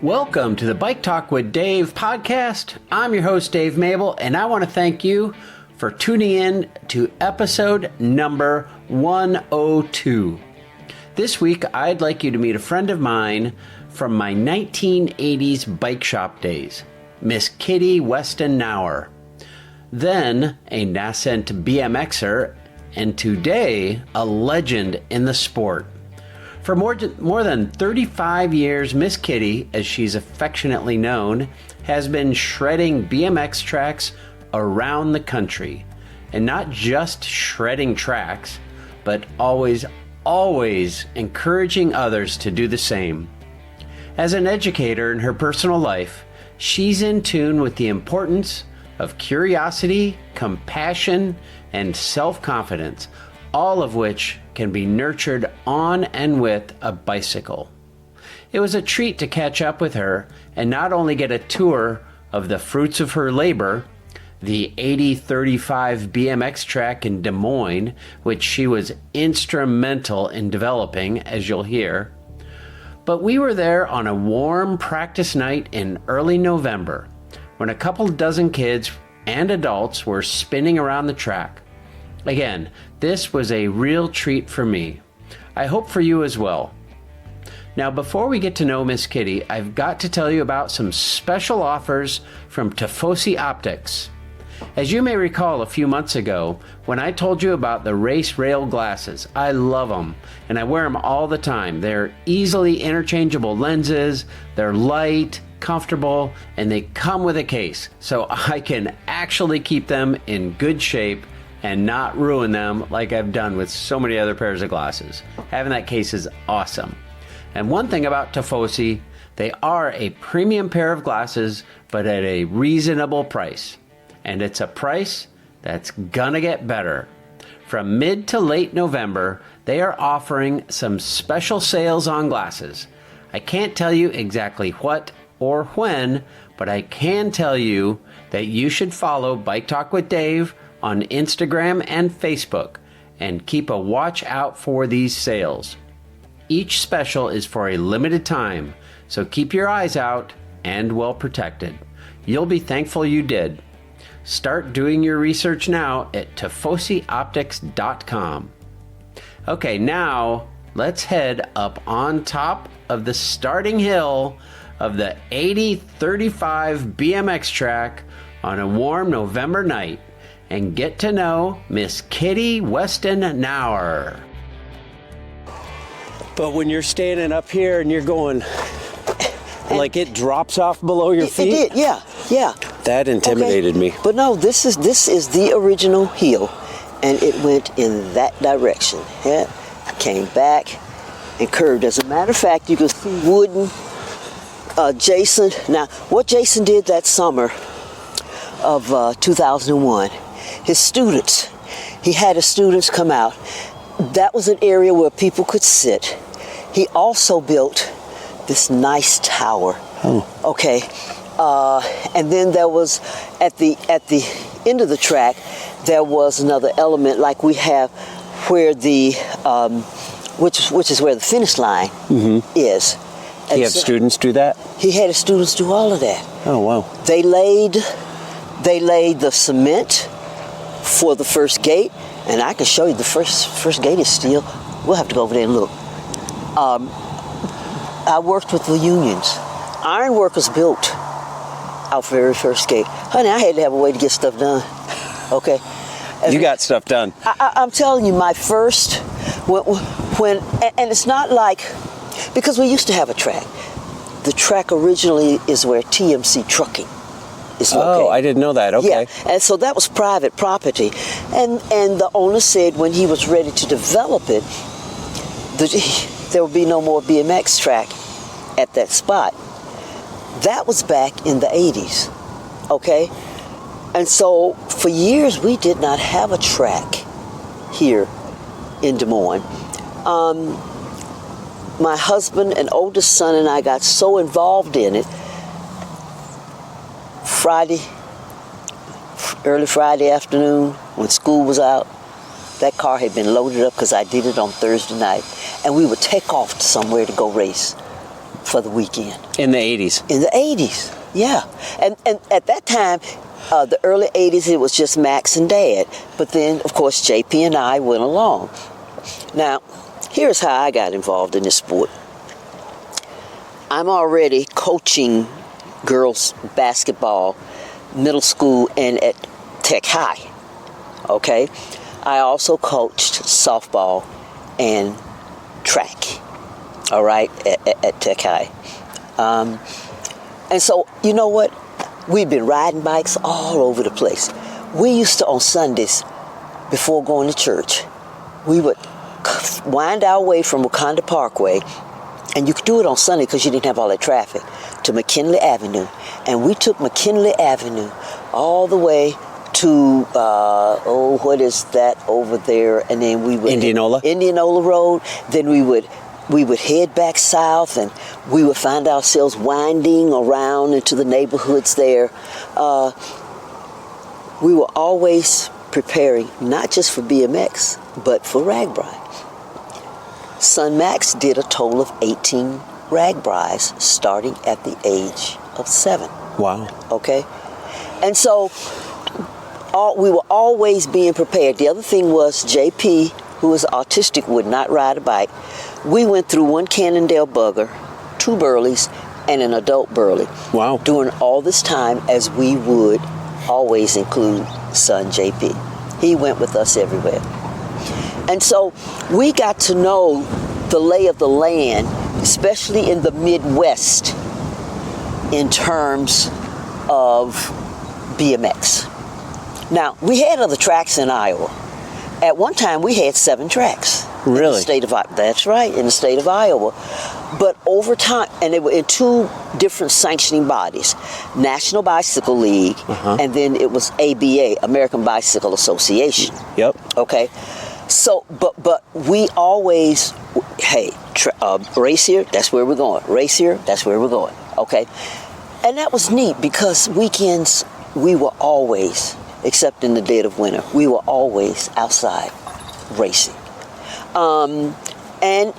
Welcome to the Bike Talk with Dave podcast. I'm your host, Dave Mabel, and I want to thank you for tuning in to episode number 102. This week, I'd like you to meet a friend of mine from my 1980s bike shop days, Miss Kittie Weston-Knauer, then a nascent BMXer, and today a legend in the sport. For more than 35 years, Miss Kittie, as she's affectionately known, has been shredding BMX tracks around the country. And not just shredding tracks, but always encouraging others to do the same. As an educator in her personal life, she's in tune with the importance of curiosity, compassion, and self-confidence, all of which can be nurtured on and with a bicycle. It was a treat to catch up with her and not only get a tour of the fruits of her labor, the 8035 BMX track in Des Moines, which she was instrumental in developing, as you'll hear, but we were there on a warm practice night in early November when a couple dozen kids and adults were spinning around the track. Again, this was a real treat for me. I hope for you as well. Now, before we get to know Miss Kittie, I've got to tell you about some special offers from Suffice Optics. As you may recall a few months ago, when I told you about the race rail glasses, I love them, and I wear them all the time. They're easily interchangeable lenses, they're light, comfortable, and they come with a case, so I can actually keep them in good shape and not ruin them like I've done with so many other pairs of glasses. Having that case is awesome. And one thing about Suffice, they are a premium pair of glasses, but at a reasonable price. And it's a price that's gonna get better. From mid to late November, they are offering some special sales on glasses. I can't tell you exactly what or when, but I can tell you that you should follow Bike Talk with Dave on Instagram and Facebook and keep a watch out for these sales. Each special is for a limited time, so keep your eyes out and well protected. You'll be thankful you did. Start doing your research now at sufficeoptics.com. Okay, now let's head up on top of the starting hill of the 8035 BMX track on a warm November night and get to know Miss Kittie Weston-Knauer. But when you're standing up here and you're going, like it drops off below your feet? It did, yeah. That intimidated me. But no, this is the original hill, and it went in that direction. Yeah, came back and curved. As a matter of fact, you can see Wooden, Jason. Now, what Jason did that summer of 2001, his students, he had his students come out. That was an area where people could sit. He also built this nice tower. Oh. Okay. And then there was at the end of the track, there was another element like we have where the which is where the finish line is. And he had students do that? He had his students do all of that. Oh wow. They laid the cement for the first gate, and I can show you the first gate is steel. We'll have to go over there and look. I worked with the unions. Iron workers built our very first gate. Honey, I had to have a way to get stuff done. Okay. You got stuff done. I'm telling you, my first, when and it's not like, because we used to have a track. The track originally is where TMC Trucking is located. Oh, I didn't know that. Okay. Yeah, and so that was private property. And the owner said when he was ready to develop it, there would be no more BMX track at that spot. That was back in the 80s, okay? And so for years we did not have a track here in Des Moines. My husband and oldest son and I got so involved in it, early Friday afternoon when school was out, that car had been loaded up because I did it on Thursday night, and we would take off to somewhere to go race. for the weekend. In the 80s. In the 80s, yeah. And at that time, the early 80s, it was just Max and Dad. But then, of course, JP and I went along. Now, here's how I got involved in this sport. I'm already coaching girls basketball, middle school, and at Tech High. Okay? I also coached softball and track, all right, at Tech High. And so, you know what? We'd been riding bikes all over the place. We used to, on Sundays, before going to church, we would wind our way from Wakanda Parkway, and you could do it on Sunday because you didn't have all that traffic, to McKinley Avenue. And we took McKinley Avenue all the way to, what is that over there? And then we would... Indianola Road. Then we would head back south, and we would find ourselves winding around into the neighborhoods there. We were always preparing, not just for BMX, but for RAGBRAI. Son Max did a total of 18 RAGBRAIs starting at the age of 7. Wow. Okay? And so we were always being prepared. The other thing was JP, who was autistic, would not ride a bike. We went through one Cannondale bugger, 2 Burleys, and an adult Burley. Wow. During all this time, as we would always include son JP. He went with us everywhere. And so we got to know the lay of the land, especially in the Midwest, in terms of BMX. Now, we had other tracks in Iowa. At one time, we had 7 tracks. Really? In the state of, that's right, in the state of Iowa. But over time, and they were in 2 different sanctioning bodies, National Bicycle League, and then it was ABA, American Bicycle Association. Yep. Okay? So, but we always, hey, race here, that's where we're going. Race here, that's where we're going. Okay? And that was neat because weekends, we were always, except in the dead of winter, we were always outside racing. And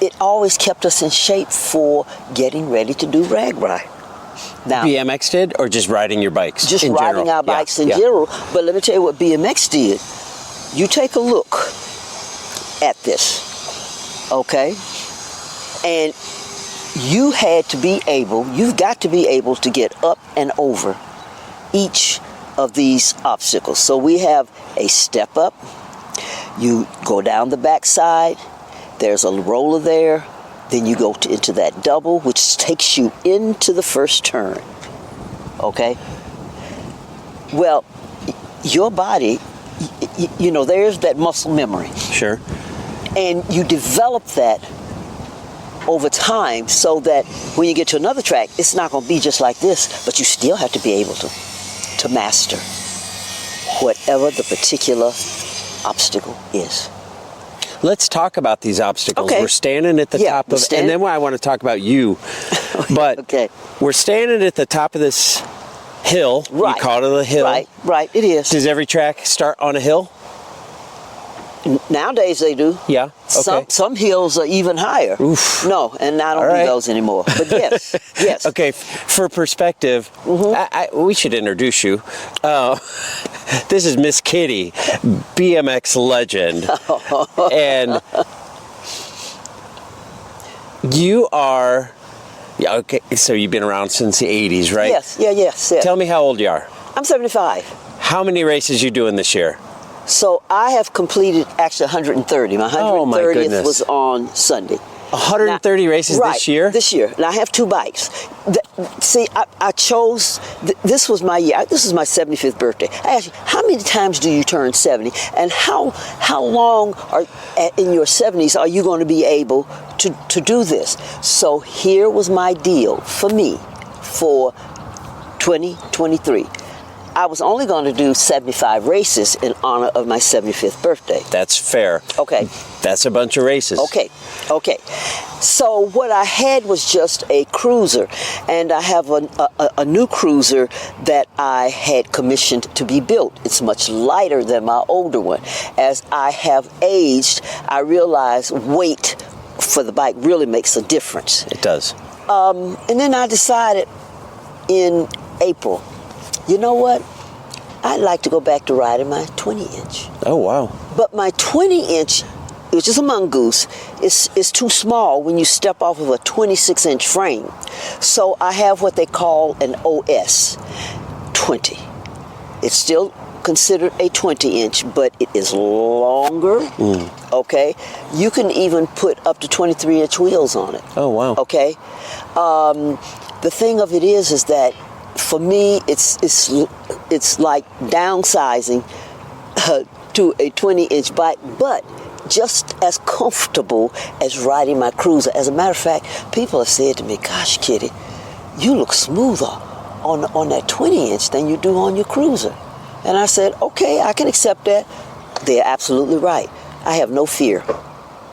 it always kept us in shape for getting ready to do RAGBRAI. Now, BMX did, or just riding your bikes? Just in riding general? our bikes in general. But let me tell you what BMX did. You take a look at this, okay? And you've got to be able to get up and over each of these obstacles. So we have a step up. You go down the backside. There's a roller there. Then you go into that double, which takes you into the first turn. Okay? Well, your body, you know, there's that muscle memory. Sure. And you develop that over time so that when you get to another track, it's not going to be just like this, but you still have to be able to master whatever the particular obstacle is. Let's talk about these obstacles. Okay. We're standing at the top of, and then I want to talk about you. But okay. We're standing at the top of this hill. Right. You call it a hill. Right, it is. Does every track start on a hill? Nowadays they do. Yeah. Okay. Some hills are even higher. Oof. No, and I don't do those anymore. But yes, yes. Okay, for perspective, we should introduce you. This is Miss Kittie, BMX legend, and you are. Yeah. Okay. So you've been around since the '80s, right? Yes. Yes. Tell me how old you are. I'm 75. How many races you doing this year? So I have completed actually 130. My 130th was on Sunday. 130 races this year? This year. And I have 2 bikes. See, I chose, this was my year. This is my 75th birthday. I asked you, how many times do you turn 70? And how long in your 70s are you going to be able to do this? So here was my deal for me for 2023. I was only going to do 75 races in honor of my 75th birthday. That's fair. Okay. That's a bunch of races. Okay. So what I had was just a cruiser, and I have a new cruiser that I had commissioned to be built. It's much lighter than my older one. As I have aged, I realize weight for the bike really makes a difference. It does. And then I decided in April, you know what? I'd like to go back to riding my 20-inch. Oh, wow. But my 20-inch, which is a mongoose, is too small when you step off of a 26-inch frame. So I have what they call an OS 20. It's still considered a 20-inch, but it is longer. Okay? You can even put up to 23-inch wheels on it. Oh, wow. Okay? The thing of it is that for me, it's like downsizing to a 20-inch bike, but just as comfortable as riding my cruiser. As a matter of fact, people have said to me, gosh, Kittie, you look smoother on that 20-inch than you do on your cruiser. And I said, okay, I can accept that. They're absolutely right. I have no fear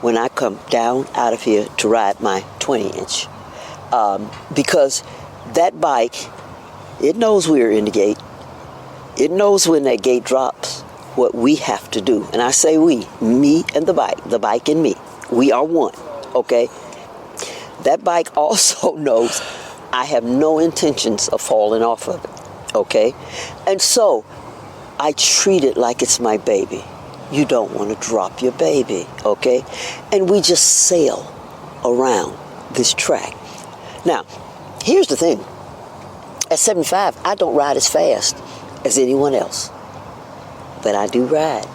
when I come down out of here to ride my 20-inch. Because that bike, it knows we're in the gate. It knows when that gate drops what we have to do. And I say we, me and the bike and me. We are one, okay? That bike also knows I have no intentions of falling off of it, okay? And so I treat it like it's my baby. You don't want to drop your baby, okay? And we just sail around this track. Now, here's the thing. At 75, I don't ride as fast as anyone else. But I do ride.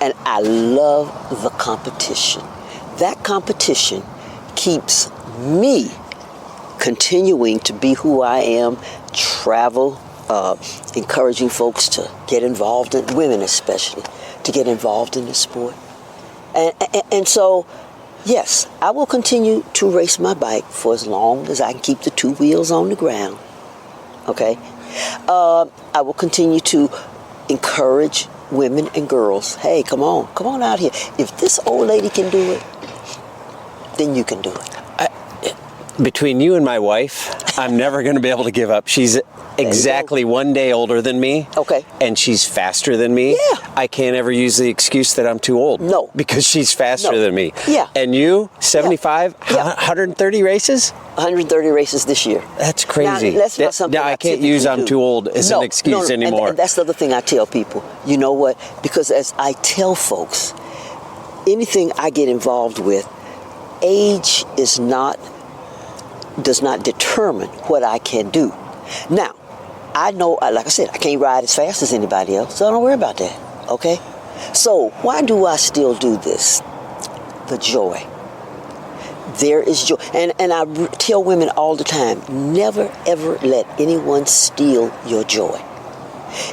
And I love the competition. That competition keeps me continuing to be who I am, travel, encouraging folks to get involved in, women especially, to get involved in the sport. And so, yes, I will continue to race my bike for as long as I can keep the two wheels on the ground. Okay? I will continue to encourage women and girls. Hey, come on out here. If this old lady can do it, then you can do it. Between you and my wife, I'm never going to be able to give up. She's exactly 1 day older than me. Okay. And she's faster than me. Yeah. I can't ever use the excuse that I'm too old. No. Because she's faster than me. Yeah. And you, 75, Yeah. 130 races? 130 races this year. That's crazy. Now, that's not something I can't use I'm too old as an excuse anymore. And that's the other thing I tell people. You know what? Because as I tell folks, anything I get involved with, age does not determine what I can do. Now, I know, like I said, I can't ride as fast as anybody else, so don't worry about that, okay? So, why do I still do this? The joy. There is joy. And I tell women all the time, never ever let anyone steal your joy.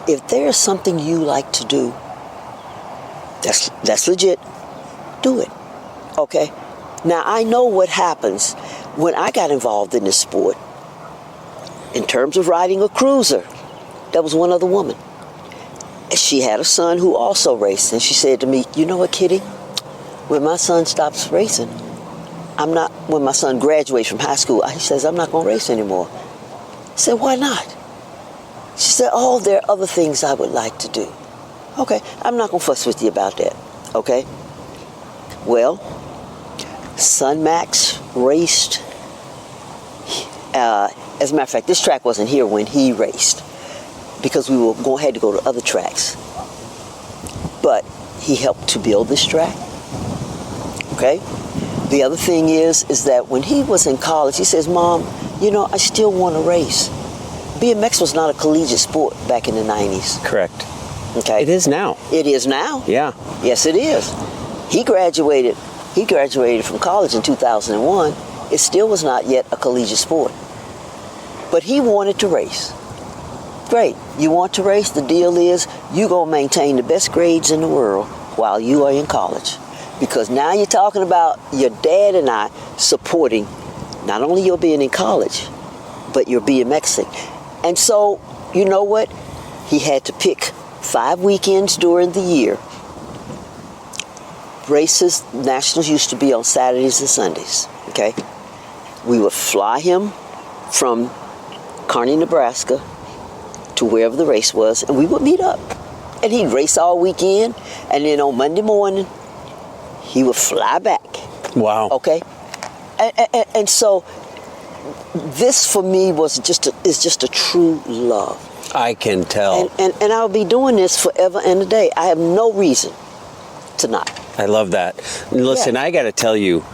If there's something you like to do, that's legit, do it, okay? Now, I know what happens when I got involved in this sport. In terms of riding a cruiser, there was one other woman. She had a son who also raced, and she said to me, you know what, Kittie? When my son stops racing, when my son graduates from high school, he says, I'm not going to race anymore. I said, why not? She said, oh, there are other things I would like to do. Okay, I'm not going to fuss with you about that, okay? Well, son Max raced. As a matter of fact, this track wasn't here when he raced because we had to go to other tracks. But he helped to build this track. Okay? The other thing is that when he was in college, he says, Mom, you know, I still want to race. BMX was not a collegiate sport back in the 90s. Correct. Okay? It is now. It is now. Yeah. Yes, it is. He graduated from college in 2001. It still was not yet a collegiate sport. But he wanted to race. Great. You want to race? The deal is you're going to maintain the best grades in the world while you are in college. Because now you're talking about your dad and I supporting not only your being in college, but your BMXing. And so, you know what? He had to pick 5 weekends during the year. Races, nationals used to be on Saturdays and Sundays, okay? We would fly him from Kearney, Nebraska to wherever the race was, and we would meet up. And he'd race all weekend, and then on Monday morning, he would fly back. Wow. Okay? And so this for me is just a true love. I can tell. And I'll be doing this forever and a day. I have no reason to not. I love that. Listen, I got to tell you,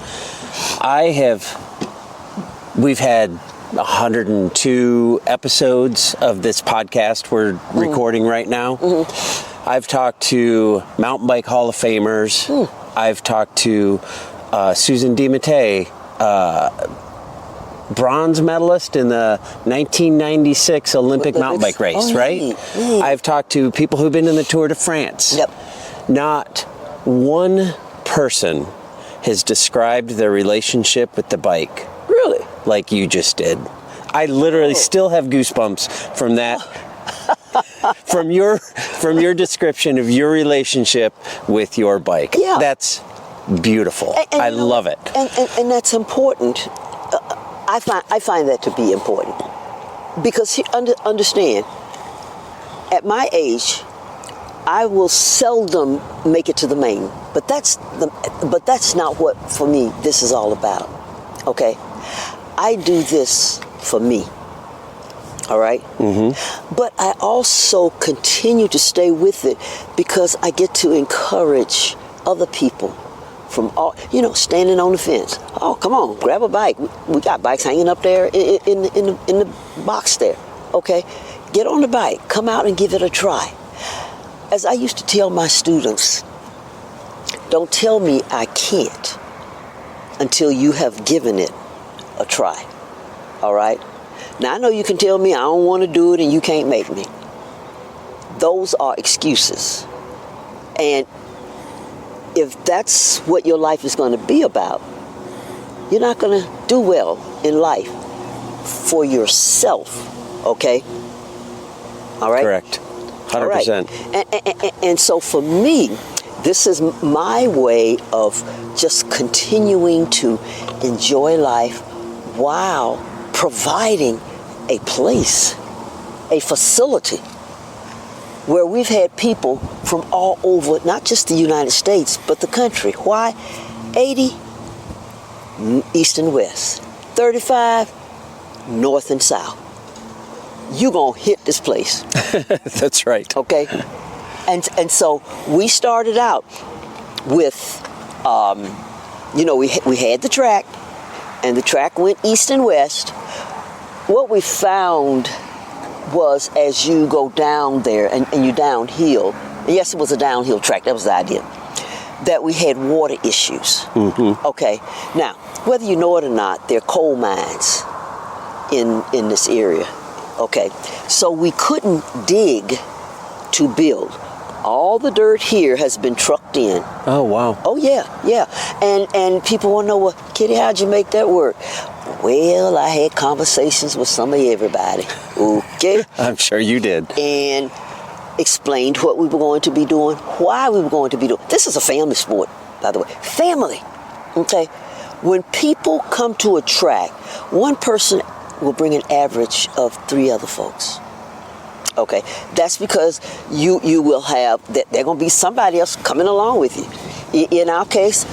we've had 102 episodes of this podcast we're recording right now. Mm-hmm. I've talked to Mountain Bike Hall of Famers. I've talked to Susan DiMattei, bronze medalist in the 1996 Olympic mountain bike race, right? I've talked to people who've been in the Tour de France. Yep. Not one person has described their relationship with the bike. Really? Like you just did. I literally still have goosebumps from that. from your description of your relationship with your bike. Yeah. That's beautiful. And I love it. And that's important. I find that to be important because understand, at my age, I will seldom make it to the main. But that's not what for me this is all about. Okay, I do this for me. All right. Mm-hmm. But I also continue to stay with it because I get to encourage other people from all, standing on the fence. Oh, come on, grab a bike. We got bikes hanging up there in the box there. Okay, get on the bike. Come out and give it a try. As I used to tell my students, don't tell me I can't until you have given it a try. All right? Now, I know you can tell me I don't want to do it and you can't make me. Those are excuses. And if that's what your life is going to be about, you're not going to do well in life for yourself. Okay? All right? Correct. 100%. Right. And so for me, this is my way of just continuing to enjoy life while providing a place, a facility where we've had people from all over, not just the United States, but the country. Why? 80, east and west. 35, north and south. You're going to hit this place. That's right. Okay? And so we started out with, we had the track, and the track went east and west. What we found was as you go down there and you downhill, and yes, it was a downhill track, that was the idea, that we had water issues. Mm-hmm. Okay? Now, whether you know it or not, there are coal mines in this area. Okay? So we couldn't dig to build. All the dirt here has been trucked in. Oh, wow. Oh, yeah. And people want to know, well, Kittie, how'd you make that work? Well, I had conversations with some of everybody. Okay? I'm sure you did. And explained what we were going to be doing, why we were going to be doing. This is a family sport, by the way. Family. Okay? When people come to a track, one person will bring an average of 3 other folks. Okay, that's because you will have, there going to be somebody else coming along with you. In our case,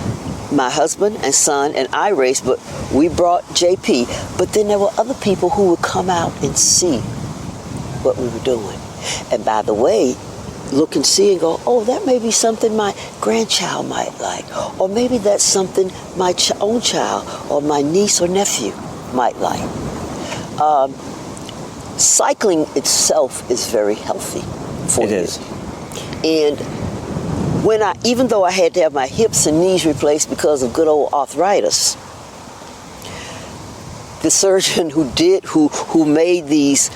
my husband and son and I raced, but we brought JP. But then there were other people who would come out and see what we were doing. And by the way, look and see and go, oh, that may be something my grandchild might like. Or maybe that's something my own child or my niece or nephew might like. Cycling itself is very healthy for you. It is. And even though I had to have my hips and knees replaced because of good old arthritis, the surgeon who made these,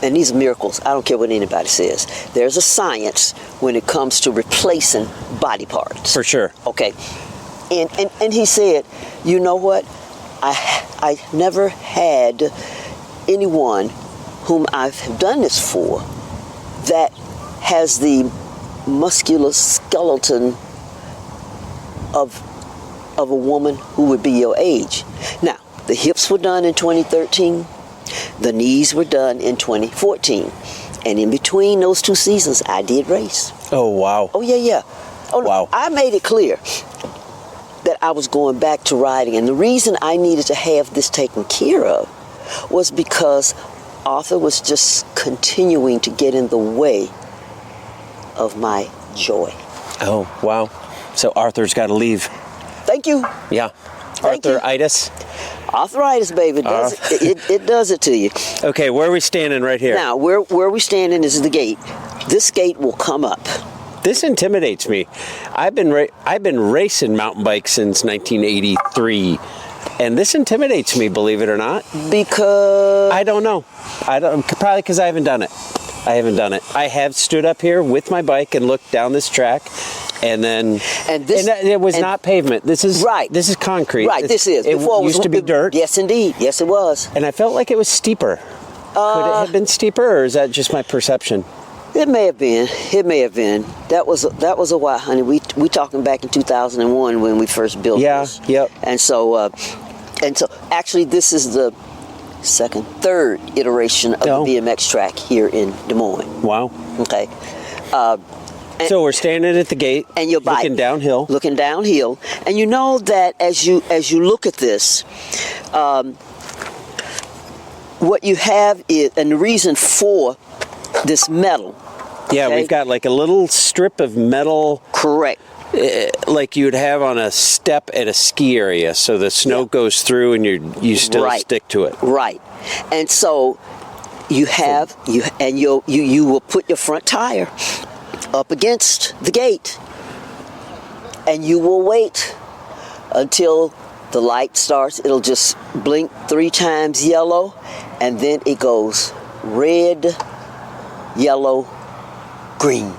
and these are miracles, I don't care what anybody says, there's a science when it comes to replacing body parts. For sure. Okay. And he said, you know what? I never had anyone whom I've done this for that has the muscular skeleton of a woman who would be your age. Now, the hips were done in 2013. The knees were done in 2014. And in between those 2 seasons, I did race. Oh, wow. Oh, yeah. Oh, wow. I made it clear that I was going back to riding. And the reason I needed to have this taken care of was because Arthur was just continuing to get in the way of my joy. Oh, wow. So Arthur's got to leave. Thank you. Yeah. Thank you. Arthritis. Arthritis, baby. It does it to you. Okay, where are we standing right here? Now, where we standing is the gate. This gate will come up. This intimidates me. I've been racing mountain bikes since 1983, and this intimidates me, believe it or not. Because I don't know. Probably because I haven't done it. I have stood up here with my bike and looked down this track, and it was not pavement. This is right. This is concrete. Right. This is. It used to be dirt. Yes, indeed. Yes, it was. And I felt like it was steeper. Could it have been steeper, or is that just my perception? It may have been. That was a while, honey. We talking back in 2001 when we first built this. Yep. And so actually, this is the third iteration of the BMX track here in Des Moines. Wow. Okay. So we're standing at the gate, and your bike looking downhill, and you know that as you look at this, what you have is, and the reason for this metal. Yeah, okay? We've got like a little strip of metal. Correct. Like you would have on a step at a ski area, so the snow goes through and you still stick to it. Right. And so you will put your front tire up against the gate, and you will wait until the light starts. It'll just blink 3 times yellow, and then it goes red, yellow, green.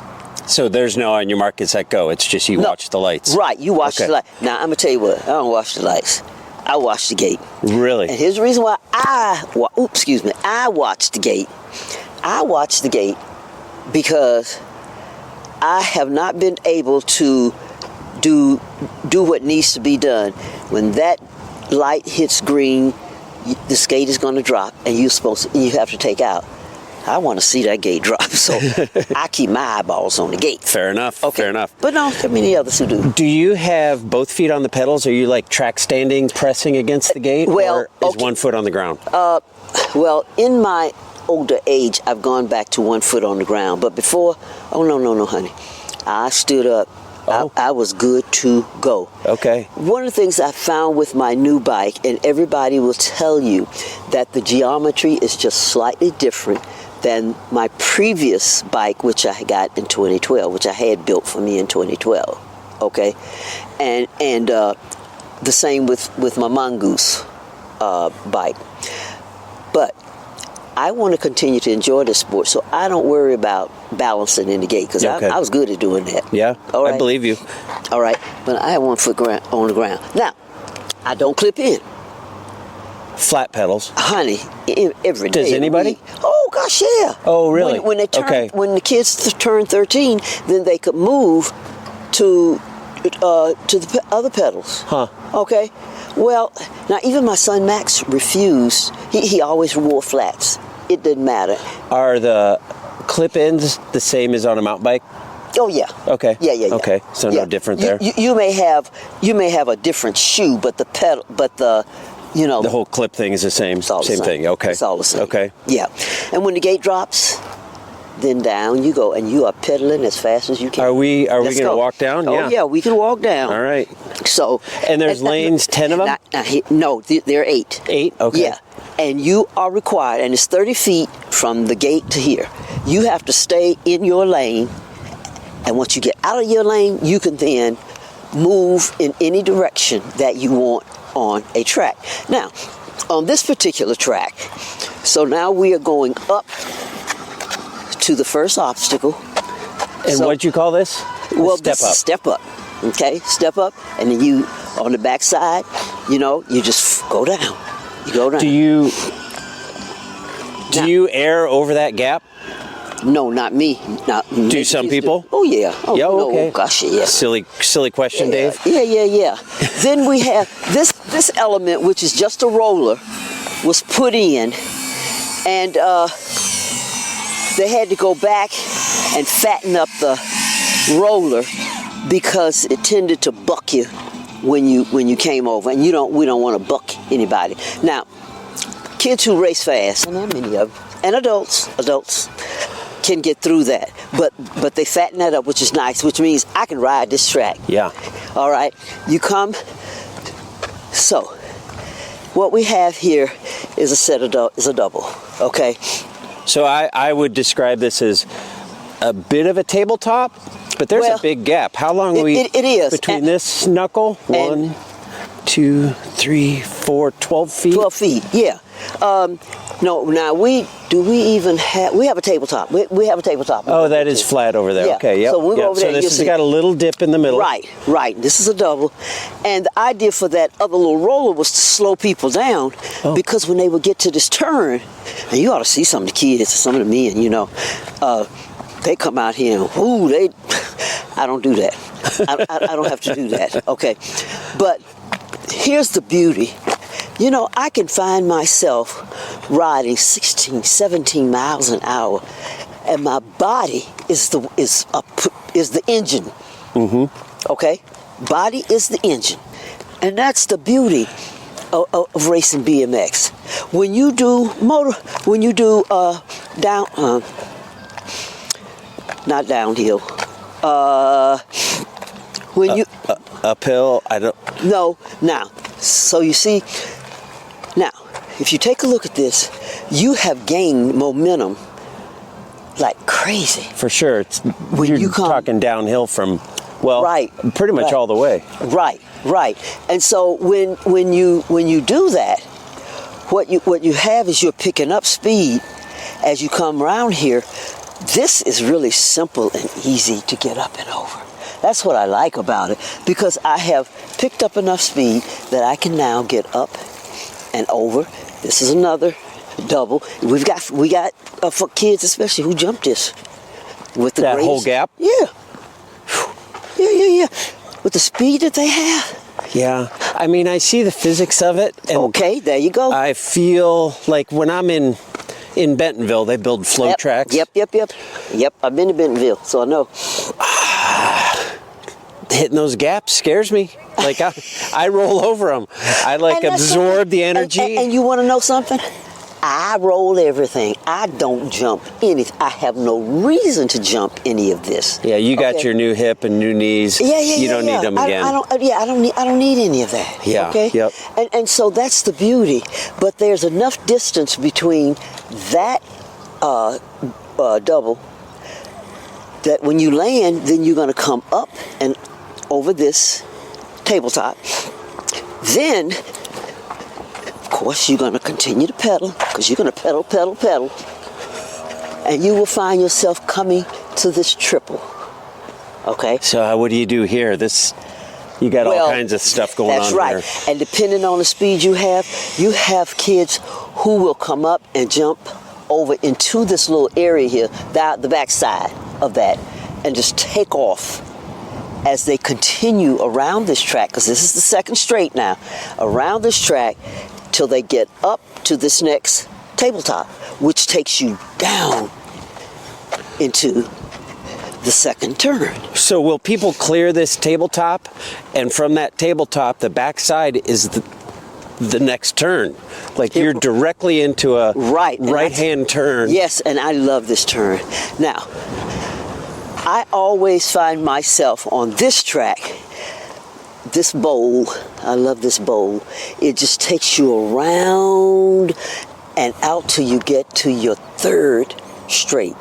So there's no on your mark, get set, go. It's just you watch the lights. Right, you watch the lights. Now, I'm going to tell you what. I don't watch the lights. I watch the gate. Really? And here's the reason why I watch the gate. I watch the gate because I have not been able to do what needs to be done. When that light hits green, the skate is going to drop, and you have to take out. I want to see that gate drop, so I keep my eyeballs on the gate. Fair enough. Okay. Fair enough. But no, there are many others who do. Do you have both feet on the pedals? Are you like track standing, pressing against the gate? Well, or is one foot on the ground? Well, in my older age, I've gone back to 1 foot on the ground. But before, no, honey. I stood up. I was good to go. Okay. One of the things I found with my new bike, and everybody will tell you that the geometry is just slightly different than my previous bike, which I got in 2012, which I had built for me in 2012. Okay, and the same with my Mongoose bike. But I want to continue to enjoy the sport, so I don't worry about balancing in the gate, because I was good at doing that. Yeah, all right? I believe you. All right, but I have 1 foot on the ground. Now, I don't clip in. Flat pedals. Honey, every day. Does anybody? Oh, gosh, yeah. Oh, really? When the kids turn 13, then they could move to the other pedals. Huh. Okay. Well, now even my son Max refused. He always wore flats. It didn't matter. Are the clip ins the same as on a mountain bike? Oh yeah. Okay. Yeah. Okay. So no different there. You may have a different shoe, but the pedal, the whole clip thing is the same. Same thing. Okay. It's all the same. Okay. Yeah. And when the gate drops, then down you go, and you are pedaling as fast as you can. Are we going to walk down? Oh yeah, we can walk down. All right. So. And there's lanes, 10 of them? No, there are 8. 8. Okay. Yeah. And you are required, and it's 30 feet from the gate to here. You have to stay in your lane, and once you get out of your lane, you can then move in any direction that you want on a track. Now, on this particular track, so now we are going up to the first obstacle. And what'd you call this? Well, step up. Step up. Okay, step up, and then you on the back side, you just go down. You go down. Do you air over that gap? No, not me. Do some people? Oh yeah. Oh yeah, no, okay. Gosh, yeah. Silly question, Dave. Yeah. Then we have this element, which is just a roller, was put in, and they had to go back and fatten up the roller because it tended to buck you when you came over, and we don't want to buck anybody. Now, kids who race fast, and there are many of them, and adults can get through that, but they fatten that up, which is nice, which means I can ride this track. Yeah. All right, you come. So, what we have here is a double. Okay. So I would describe this as a bit of a tabletop, but there's a big gap. How long it is between this knuckle? 1, 2, 3, 4, 12 feet. 12 feet. Yeah. No. Now we have a tabletop. We have a tabletop. Oh, that is flat over there. Yeah. Okay. Yep. So we go over there. So this has got a little dip in the middle. Right. This is a double, and the idea for that other little roller was to slow people down, because when they would get to this turn, and you ought to see some of the kids, some of the men, they come out here and I don't do that. I don't have to do that. Okay, but here's the beauty. I can find myself riding 16, 17 miles an hour, and my body is the engine. Mm-hmm. Okay, body is the engine, and that's the beauty of racing BMX. When you do not downhill, when you uphill, I don't. No, now. So you see, now, if you take a look at this, you have gained momentum like crazy. For sure. You're talking downhill from, pretty much all the way. Right. And so when you do that, what you have is you're picking up speed as you come around here. This is really simple and easy to get up and over. That's what I like about it, because I have picked up enough speed that I can now get up and over. This is another double. We got for kids especially who jump this with the whole gap. Yeah. With the speed that they have. Yeah. I mean, I see the physics of it. And okay, there you go. I feel like when I'm in Bentonville, they build flow tracks. Yep. I've been to Bentonville, so I know. Hitting those gaps scares me. Like I roll over them. I absorb the energy. And you want to know something? I roll everything. I don't jump anything. I have no reason to jump any of this. Yeah, you got your new hip and new knees. You don't need them again. I don't need any of that. Yeah. Okay. Yep. And so that's the beauty. But there's enough distance between that double that when you land, then you're going to come up and over this tabletop. Then, of course, you're going to continue to pedal, because you're going to pedal, and you will find yourself coming to this triple. Okay? So what do you do here? You got all kinds of stuff going on here. That's right. And depending on the speed you have kids who will come up and jump over into this little area here, the back side of that, and just take off as they continue around this track, because this is the second straight now, around this track till they get up to this next tabletop, which takes you down into the second turn. So will people clear this tabletop, and from that tabletop, the backside is the next turn? Like you're directly into a right-hand turn. Yes, and I love this turn. Now, I always find myself on this track, this bowl. I love this bowl. It just takes you around and out till you get to your third straight.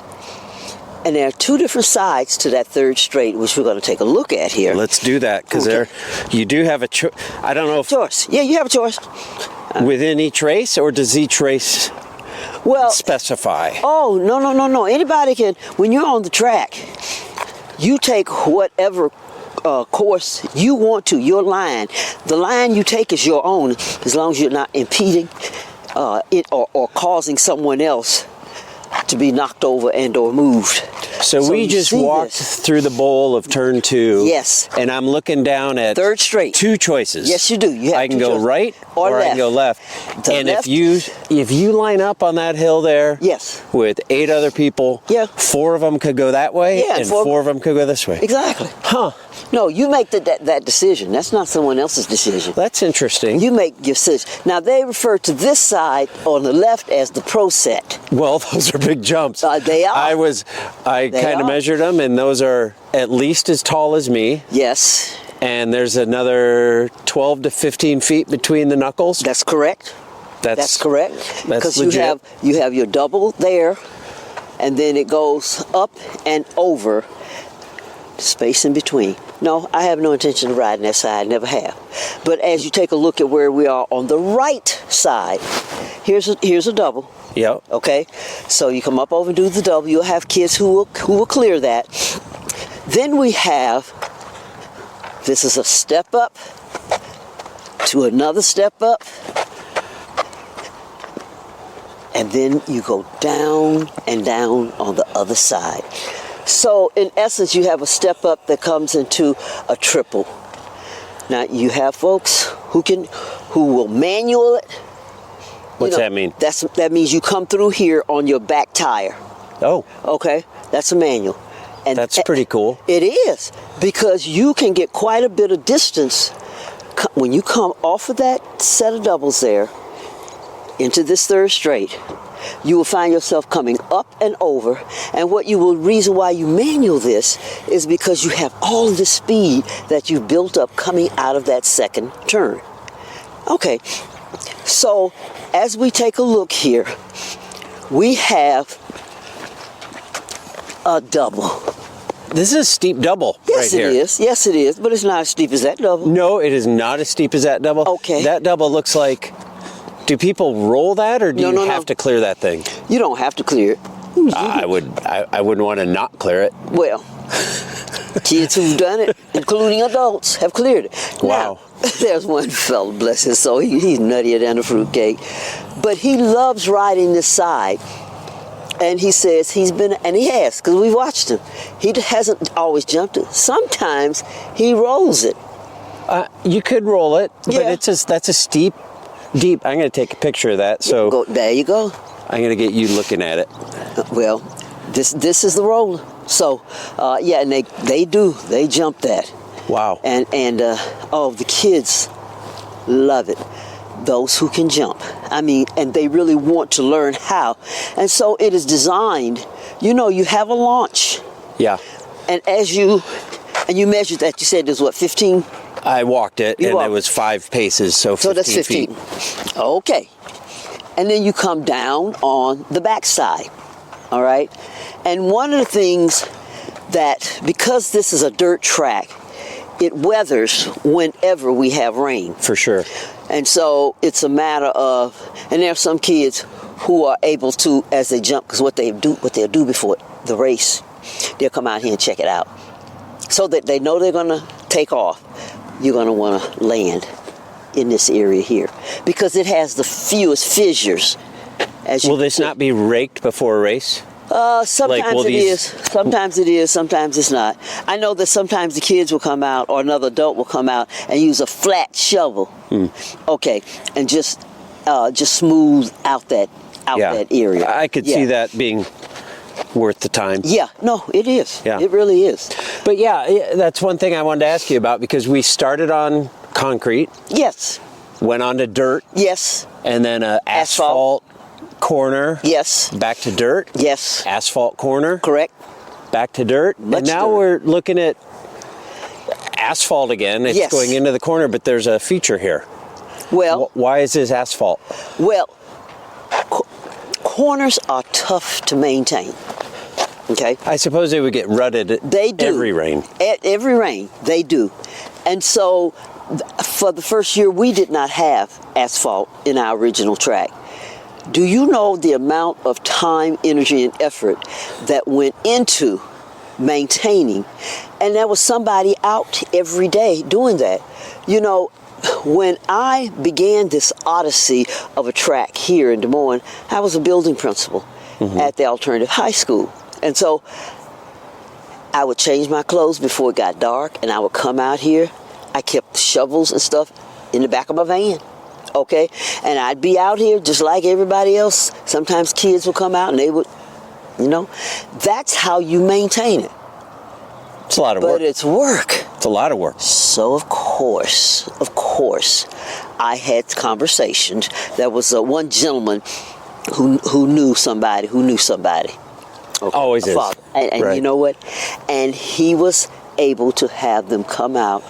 And there are two different sides to that third straight, which we're going to take a look at here. Let's do that, because you do have a choice. I don't know if choice. Yeah, you have a choice. Within each race, or does each race specify? Oh, no. Anybody can. When you're on the track, you take whatever course you want to, your line. The line you take is your own, as long as you're not impeding it or causing someone else to be knocked over and or moved. So we just walked through the bowl of turn 2. Yes. And I'm looking down at third straight. 2 choices. Yes, you do. You have I can go right or I can go left. And left. if you line up on that hill there, yes, with 8 other people, 4 of them could go that way, and 4 of them could go this way. Exactly. Huh. No, you make that decision. That's not someone else's decision. That's interesting. You make your decision. Now, they refer to this side on the left as the pro set. Well, those are big jumps. They are. I kind of measured them, and those are at least as tall as me. Yes. And there's another 12 to 15 feet between the knuckles. That's correct. That's correct. That's because you have your double there, and then it goes up and over, space in between. No, I have no intention of riding that side, never have. But as you take a look at where we are on the right side, here's a double. Yep. Okay, so you come up over and do the double. You'll have kids who will clear that. Then we have, this is a step up to another step up, and then you go down and down on the other side. So in essence, you have a step up that comes into a triple. Now you have folks who will manual it. What's that mean? That means you come through here on your back tire. Oh. Okay, that's a manual. And that's pretty cool. It is, because you can get quite a bit of distance when you come off of that set of doubles there into this third straight. You will find yourself coming up and over, and reason why you manual this is because you have all of the speed that you've built up coming out of that second turn. Okay, so as we take a look here, we have a double. This is a steep double Yes, right here. It is. Yes, it is, but it's not as steep as that double. No, it is not as steep as that double. Okay. That double looks like, do people roll that, or do you have to clear that thing? You don't have to clear it. I wouldn't want to not clear it. Well, kids who've done it, including adults, have cleared it. Wow. Now, there's one fellow, bless his soul, he's nuttier than a fruitcake, but he loves riding this side. And he says and he has, because we've watched him. He hasn't always jumped it. Sometimes he rolls it. You could roll it, but Yeah. that's a deep. I'm going to take a picture of that. So There you go. I'm going to get you looking at it. Well, this is the roller. So, and they jump that. Wow. And the kids love it. Those who can jump. And they really want to learn how. And so it is designed, you have a launch. Yeah. And you measured that, you said it was what, 15? I walked it, You and walked. it was 5 paces, so 15 that's 15. feet. Okay. And then you come down on the backside. All right. And one of the things that, because this is a dirt track, it weathers whenever we have rain. For sure. And so it's a matter of, and there are some kids who are able to, as they jump, because what they'll do before the race, they'll come out here and check it out. So that they know they're going to take off. You're going to want to land in this area here, because it has the fewest fissures. Will this not be raked before a race? Sometimes it is. Sometimes it is. Sometimes it's not. I know that sometimes the kids will come out, or another adult will come out and use a flat shovel. Okay, and just smooth out that area. I could see that being worth the time. Yeah, no, it is. Yeah. It really is. But that's one thing I wanted to ask you about, because we started on concrete. Yes. Went on to dirt. Yes. And then asphalt corner. Yes. Back to dirt. Yes. Asphalt corner. Correct. Back to dirt. Much and now dirt. we're looking at asphalt again. It's going into the corner, but there's a feature here. Well, why is this asphalt? Well, corners are tough to maintain. Okay. I suppose they would get rutted. They do. Every rain. Every rain, they do. And so, for the first year, we did not have asphalt in our original track. Do you know the amount of time, energy, and effort that went into maintaining? And there was somebody out every day doing that. When I began this odyssey of a track here in Des Moines, I was a building principal at the alternative high school. And so I would change my clothes before it got dark, and I would come out here. I kept shovels and stuff in the back of my van. Okay? And I'd be out here just like everybody else. Sometimes kids would come out and they would, that's how you maintain it. It's a lot of work. But it's work. It's a lot of work. So of course, I had conversations. There was one gentleman who knew somebody. Okay, Always is. Father. And Right. you know what? And he was able to have them come out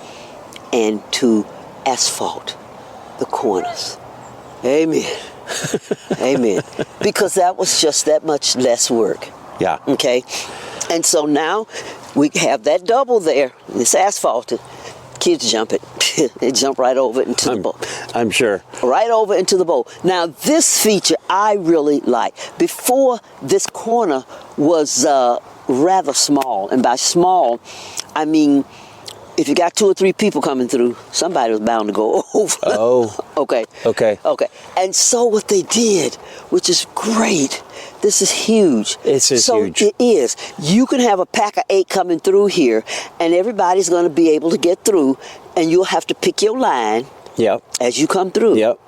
and to asphalt the corners. Amen. Amen. Because that was just that much less work. Yeah. Okay? And so now we have that double there. It's asphalted. Kids jump it. They jump right over it into the bowl. I'm sure. Right over into the bowl. Now, this feature I really like. Before, this corner was rather small. And by small, I mean, if you got 2 or 3 people coming through, somebody was bound to go over. Oh. Okay. Okay. And so what they did, which is great, this is huge. This is huge. It is. You can have a pack of 8 coming through here, and everybody's going to be able to get through, and you'll have to pick your line Yep. as you come through. Yep.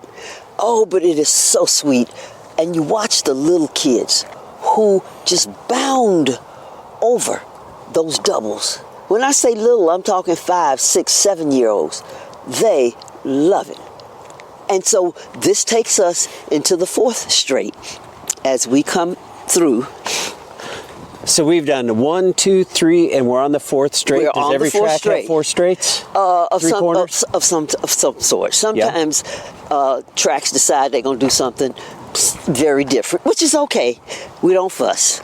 Oh, but it is so sweet. And you watch the little kids who just bound over those doubles. When I say little, I'm talking 5, 6, 7-year-olds. They love it. And so this takes us into the 4th straight as we come through. So we've done 1, 2, 3, and we're on the 4th straight. We're Does on every the 4th track straight. have 4 straights? Of 3 some corners? of some sort. Sometimes tracks decide they're going to do something very different, which is okay. We don't fuss.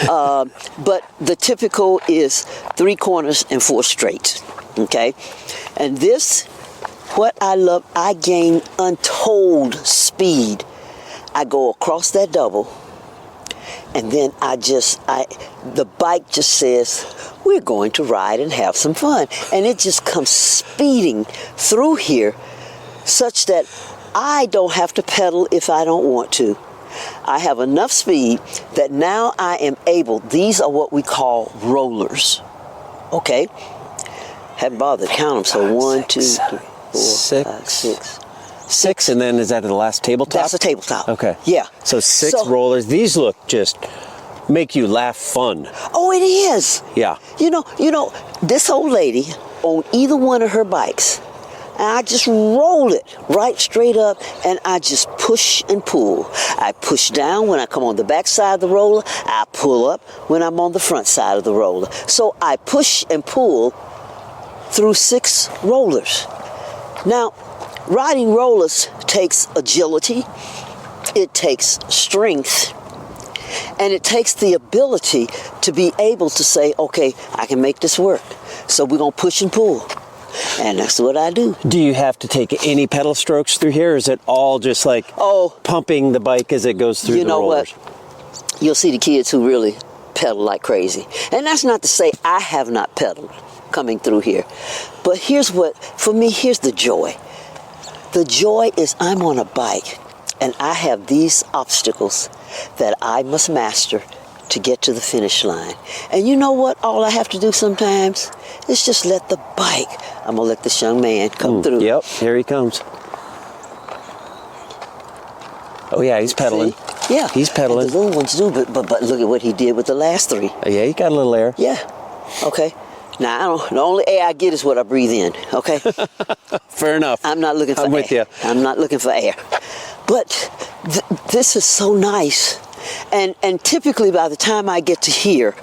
But the typical is 3 corners and 4 straights. Okay? And this, what I love, I gain untold speed. I go across that double, and then the bike just says, we're going to ride and have some fun. And it just comes speeding through here such that I don't have to pedal if I don't want to. I have enough speed that now I am able, these are what we call rollers. Okay? Haven't bothered to count them, so 1, 2, 3, 4, 5, 6. 6, and then is that the last tabletop? That's a tabletop. Okay. Yeah. So 6 rollers. These look just make you laugh fun. Oh, it is. Yeah. You know, this old lady on either one of her bikes, and I just roll it right straight up, and I just push and pull. I push down when I come on the back side of the roller. I pull up when I'm on the front side of the roller. So I push and pull through 6 rollers. Now, riding rollers takes agility, it takes strength, and it takes the ability to be able to say, okay, I can make this work. So we're going to push and pull. And that's what I do. Do you have to take any pedal strokes through here, or is it all just like pumping the bike as it goes through the rollers? You know what? You'll see the kids who really pedal like crazy. And that's not to say I have not pedaled coming through here. But here's the joy. The joy is I'm on a bike, and I have these obstacles that I must master to get to the finish line. And you know what? All I have to do sometimes is just let the bike. I'm going to let this young man come through. Yep, here he comes. Oh yeah, he's pedaling. See? Yeah. He's pedaling. And the little ones do, but look at what he did with the last 3. Yeah, he got a little air. Yeah. Okay. Now, the only air I get is what I breathe in, okay? Fair enough. I'm not looking for air. I'm with you. I'm not looking for air. But this is so nice. And typically by the time I get to here,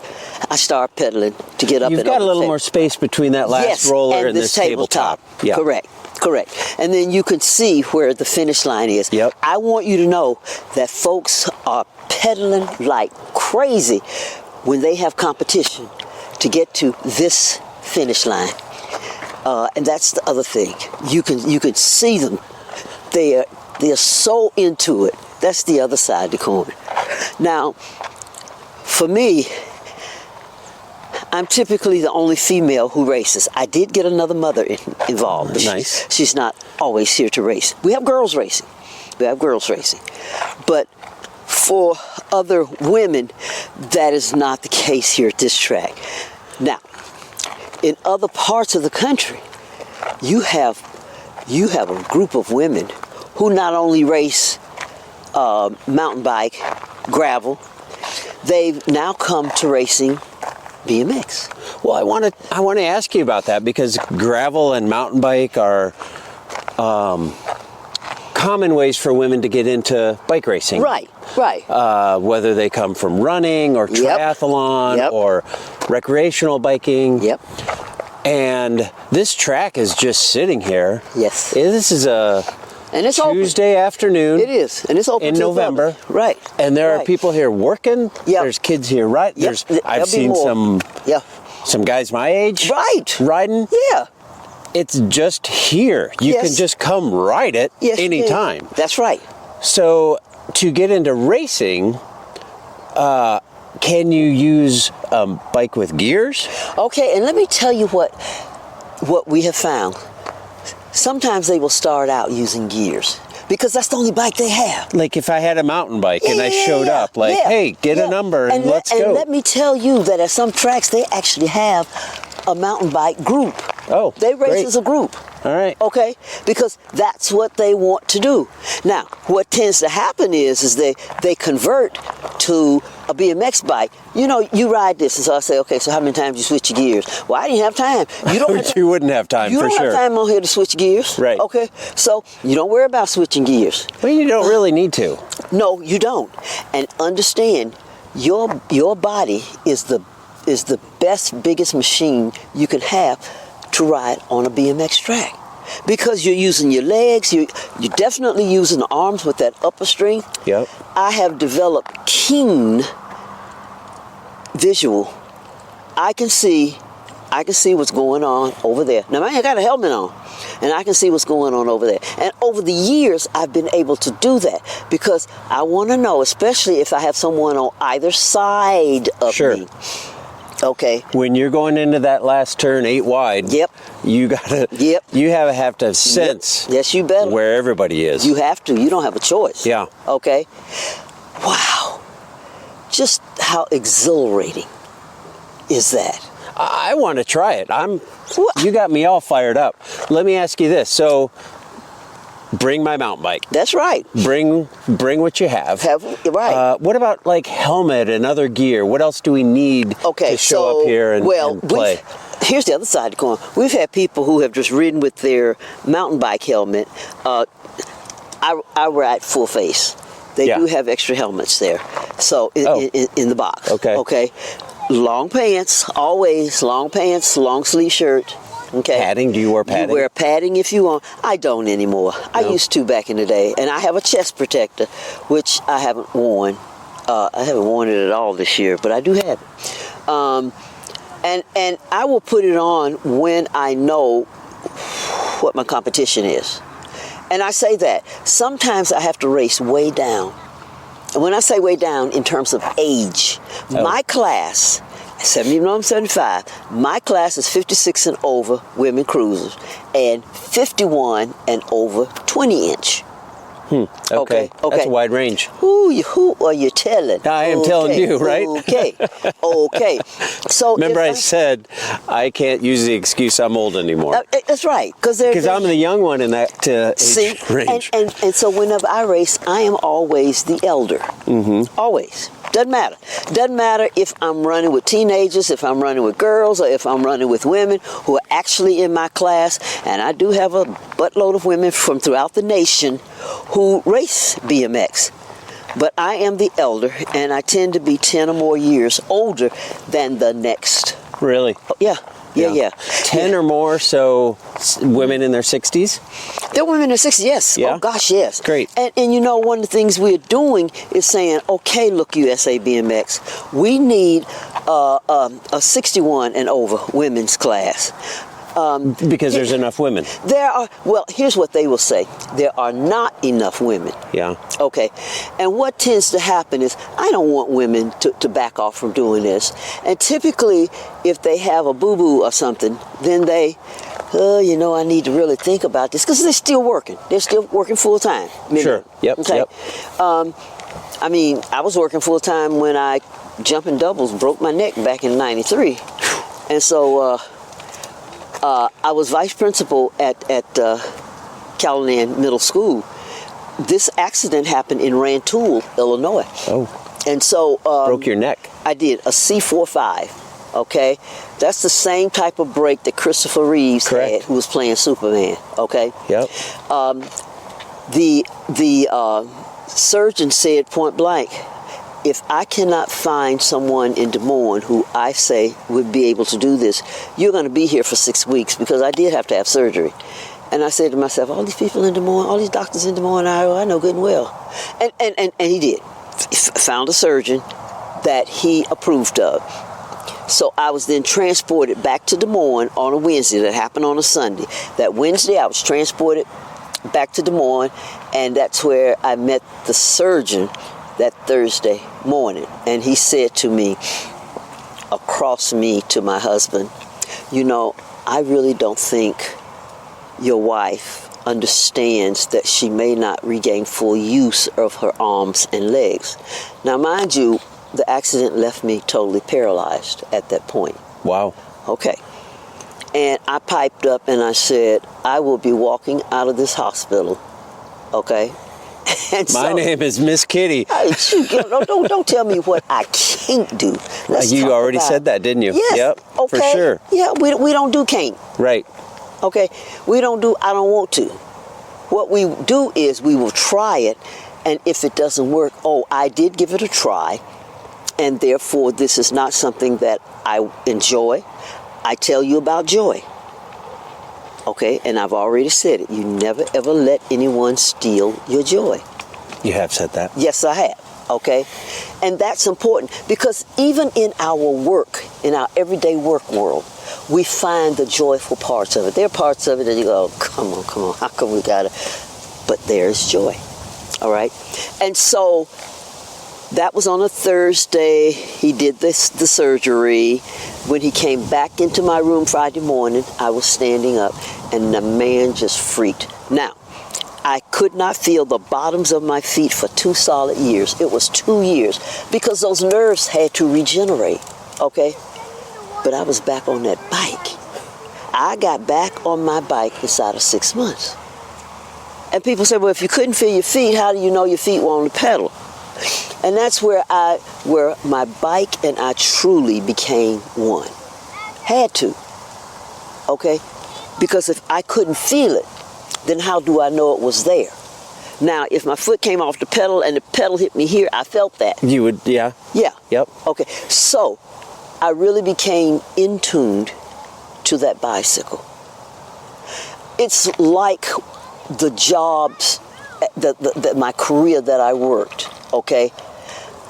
I start pedaling to get up. You've got a little more space between that last roller and this tabletop. Yeah. Correct. And then you can see where the finish line is. Yep. I want you to know that folks are pedaling like crazy when they have competition to get to this finish line. And that's the other thing. You can see them. They're so into it. That's the other side of the coin. Now, for me, I'm typically the only female who races. I did get another mother involved. But nice. She's not always here to race. We have girls racing. But for other women, that is not the case here at this track. Now, in other parts of the country, you have a group of women who not only race mountain bike, gravel, they've now come to racing BMX. Well, I want to ask you about that because gravel and mountain bike are common ways for women to get into bike racing. Right. Whether they come from running or triathlon or recreational biking. Yep. And this track is just sitting here. Yes. This is a Tuesday afternoon. It is, and it's open in till November. November. Right. And there are people here working. Yep. There's kids here, right? Yep. I've seen some guys my age. Right. Riding. Yeah. It's just here. You can just come ride it anytime. That's right. So to get into racing, can you use a bike with gears? Okay, and let me tell you what we have found. Sometimes they will start out using gears because that's the only bike they have. Like if I had a mountain bike and I showed up, hey, get a number and let's go. And let me tell you that at some tracks they actually have a mountain bike group. Oh, they race as a group. All right. Okay, because that's what they want to do. Now, what tends to happen is they convert to a BMX bike. You know, you ride this, and so I say, okay, so how many times you switch your gears? Well, I didn't have time. You don't. You wouldn't have time for sure. You don't have time on here to switch gears. Right. Okay, so you don't worry about switching gears. Well, you don't really need to. No, you don't. And understand, your body is the best, biggest machine you can have to ride on a BMX track. Because you're using your legs, you're definitely using the arms with that upper strength. Yep. I have developed keen visual. I can see what's going on over there. Now, I ain't got a helmet on, and I can see what's going on over there. And over the years, I've been able to do that because I want to know, especially if I have someone on either side of me. Okay. When you're going into that last turn 8 wide, you gotta. You have to sense. Yes, you better. Where everybody is. You have to. You don't have a choice. Yeah. Okay. Wow. Just how exhilarating is that? I want to try it. You got me all fired up. Let me ask you this. So, bring my mountain bike. That's right. Bring what you have. Right. What about like helmet and other gear? What else do we need to show up here and play? Here's the other side of the coin. We've had people who have just ridden with their mountain bike helmet. I ride full face. They do have extra helmets there. So in the box. Okay. Long pants, always long pants, long sleeve shirt. Okay. Padding? Do you wear padding? You wear padding if you want. I don't anymore. I used to back in the day, and I have a chest protector, which I haven't worn. I haven't worn it at all this year, but I do have it. And I will put it on when I know what my competition is. And I say that sometimes I have to race way down. And when I say way down in terms of age, my class, 79, 75, my class is 56 and over women cruisers and 51 and over 20-inch. Okay. That's a wide range. Who are you telling? I am telling you, right? Okay. So remember I said I can't use the excuse I'm old anymore. That's right. Because I'm the young one in that age range. And so whenever I race, I am always the elder. Mm-hmm. Always. Doesn't matter. Doesn't matter if I'm running with teenagers, if I'm running with girls, or if I'm running with women who are actually in my class. And I do have a buttload of women from throughout the nation who race BMX. But I am the elder, and I tend to be 10 or more years older than the next. Really? Yeah. 10 or more, so women in their 60s? They're women in their 60s, yes. Yeah? Oh, gosh, yes. Great. And you know, one of the things we're doing is saying, okay, look, USA BMX, we need a 61 and over women's class. Because there's enough women. Here's what they will say. There are not enough women. Yeah. Okay. And what tends to happen is, I don't want women to back off from doing this. And typically, if they have a boo-boo or something, then they, I need to really think about this. Because they're still working. They're still working full-time. Sure. Yep. Okay. Yep. I was working full-time when I jumping doubles broke my neck back in '93. And so, I was vice principal at Callahan Middle School. This accident happened in Rantoul, Illinois. Oh. And so... broke your neck. I did, a C45. Okay, that's the same type of break that Christopher Reeves had, who was playing Superman. Okay. Yep. The surgeon said point blank, if I cannot find someone in Des Moines who I say would be able to do this, you're going to be here for 6 weeks, because I did have to have surgery. And I said to myself, all these people in Des Moines, all these doctors in Des Moines, I know good and well. And he did. Found a surgeon that he approved of. So I was then transported back to Des Moines on a Wednesday. That happened on a Sunday. That Wednesday I was transported back to Des Moines, and that's where I met the surgeon that Thursday morning. And he said to me, across me to my husband, you know, I really don't think your wife understands that she may not regain full use of her arms and legs. Now, mind you, the accident left me totally paralyzed at that point. Wow. Okay. And I piped up and I said, I will be walking out of this hospital. Okay. And my name is Miss Kittie. Don't tell me what I can't do. You already said that, didn't you? Yes. Yep. Okay. For sure. Yeah, we don't do can't. Right. Okay. We don't do I don't want to. What we do is we will try it, and if it doesn't work, I did give it a try, and therefore this is not something that I enjoy. I tell you about joy. Okay, and I've already said it. You never ever let anyone steal your joy. You have said that. Yes, I have. Okay, and that's important, because even in our work, in our everyday work world, we find the joyful parts of it. There are parts of it that you go, come on, how come we got it? But there's joy. All right, and so that was on a Thursday. He did the surgery. When he came back into my room Friday morning, I was standing up, and the man just freaked. Now, I could not feel the bottoms of my feet for 2 solid years. It was 2 years, because those nerves had to regenerate, okay? But I was back on that bike. I got back on my bike inside of 6 months. And people say, well, if you couldn't feel your feet, how do you know your feet were on the pedal? And that's where my bike and I truly became one. Had to. Okay? Because if I couldn't feel it, then how do I know it was there? Now, if my foot came off the pedal and the pedal hit me here, I felt that. You would, yeah. Yeah. Yep. Okay. So, I really became in tuned to that bicycle. It's like the jobs, my career that I worked. Okay,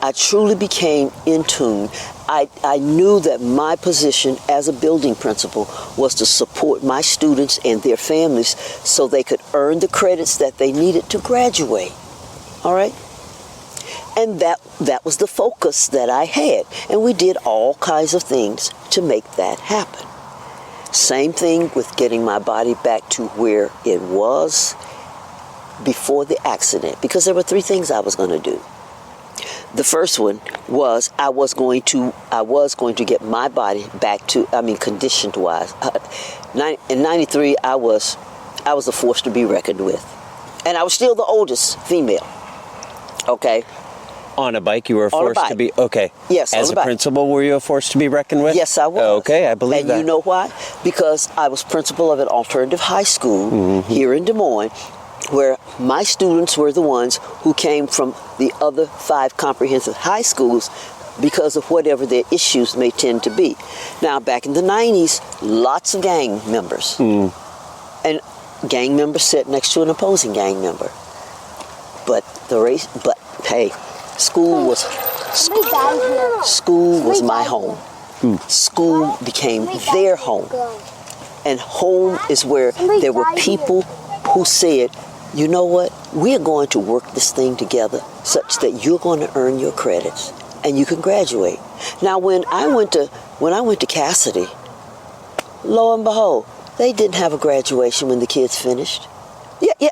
I truly became in tune. I knew that my position as a building principal was to support my students and their families so they could earn the credits that they needed to graduate. All right? And that was the focus that I had. And we did all kinds of things to make that happen. Same thing with getting my body back to where it was before the accident, because there were 3 things I was going to do. The first one was I was going to get my body back to, conditioned wise. In 93, I was a force to be reckoned with, and I was still the oldest female. Okay. On a bike, you were a force to be, okay. Yes, as a principal, were you a force to be reckoned with? Yes, I was. Okay, I believe that. And you know why? Because I was principal of an alternative high school here in Des Moines, where my students were the ones who came from the other 5 comprehensive high schools because of whatever their issues may tend to be. Now, back in the 90s, lots of gang members. And gang members sat next to an opposing gang member. But hey, school was my home. School became their home. And home is where there were people who said, you know what, we're going to work this thing together such that you're going to earn your credits and you can graduate. Now, when I went to Cassidy, lo and behold, they didn't have a graduation when the kids finished. Yeah,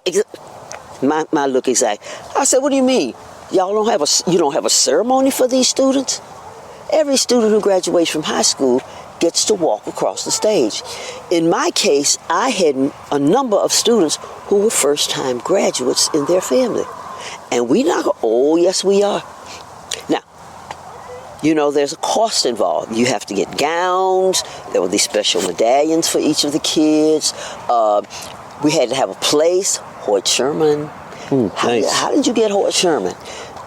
my look exact. I said, what do you mean? You don't have a ceremony for these students? Every student who graduates from high school gets to walk across the stage. In my case, I had a number of students who were first-time graduates in their family. And we not, oh yes we are. Now, You know, there's a cost involved. You have to get gowns. There were these special medallions for each of the kids. We had to have a place. Hoyt Sherman. Nice. How did you get Hoyt Sherman?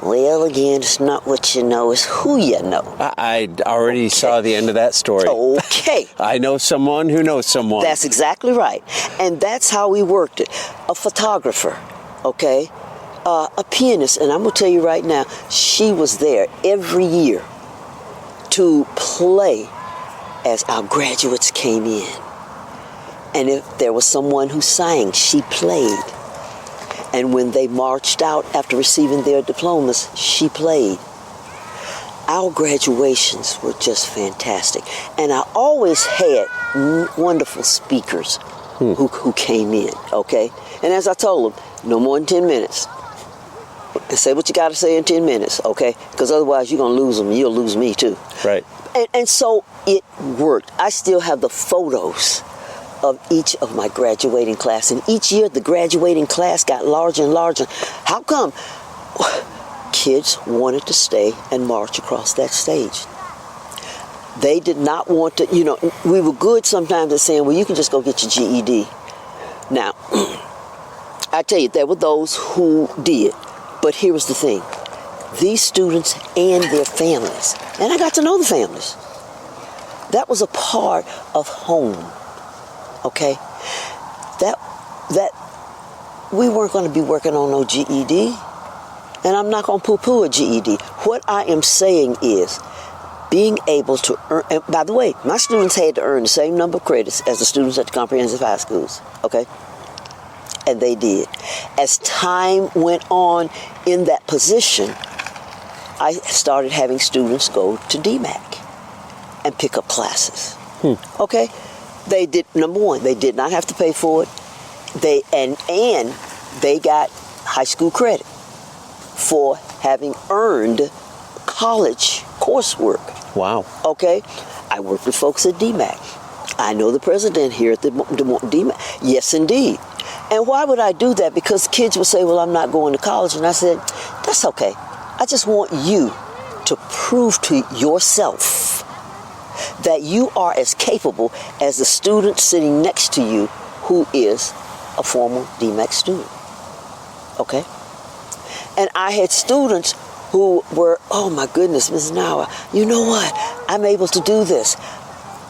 Well, again, it's not what you know, it's who you know. I already saw the end of that story. Okay. I know someone who knows someone. That's exactly right. And that's how we worked it. A photographer, okay? A pianist, and I'm going to tell you right now, she was there every year to play as our graduates came in. And if there was someone who sang, she played. And when they marched out after receiving their diplomas, she played. Our graduations were just fantastic. And I always had wonderful speakers who came in, okay? And as I told them, no more than 10 minutes. And say what you got to say in 10 minutes, okay? Because otherwise you're going to lose them and you'll lose me too. Right. And so it worked. I still have the photos of each of my graduating class. And each year the graduating class got larger and larger. How come? Kids wanted to stay and march across that stage. They did not want to, you know, we were good sometimes at saying, well, you can just go get your GED. Now, I tell you, there were those who did. But here was the thing. These students and their families, and I got to know the families. That was a part of home. Okay, that we weren't going to be working on no GED, and I'm not going to poo-poo a GED. What I am saying is being able to earn, and by the way, my students had to earn the same number of credits as the students at the comprehensive high schools, okay? And they did. As time went on in that position, I started having students go to DMAC and pick up classes, okay? They did, number one, they did not have to pay for it. They got high school credit for having earned college coursework. Wow. Okay? I worked with folks at DMAC. I know the president here at the DMAC. Yes, indeed. And why would I do that? Because kids would say, well, I'm not going to college. And I said, that's okay. I just want you to prove to yourself that you are as capable as the student sitting next to you who is a former DMAC student. Okay? And I had students who were, oh my goodness, Ms. Knauer, you know what? I'm able to do this.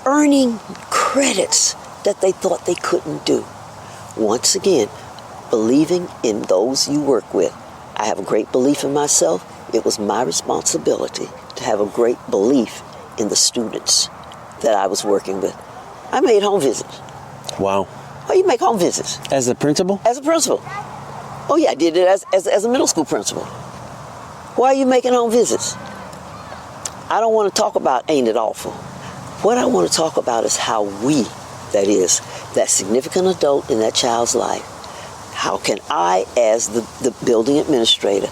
Earning credits that they thought they couldn't do. Once again, believing in those you work with. I have a great belief in myself. It was my responsibility to have a great belief in the students that I was working with. I made home visits. Wow. Oh, you make home visits? As a principal? As a principal. Oh yeah, I did it as a middle school principal. Why are you making home visits? I don't want to talk about ain't it awful. What I want to talk about is how we, that is, that significant adult in that child's life, how can I, as the building administrator,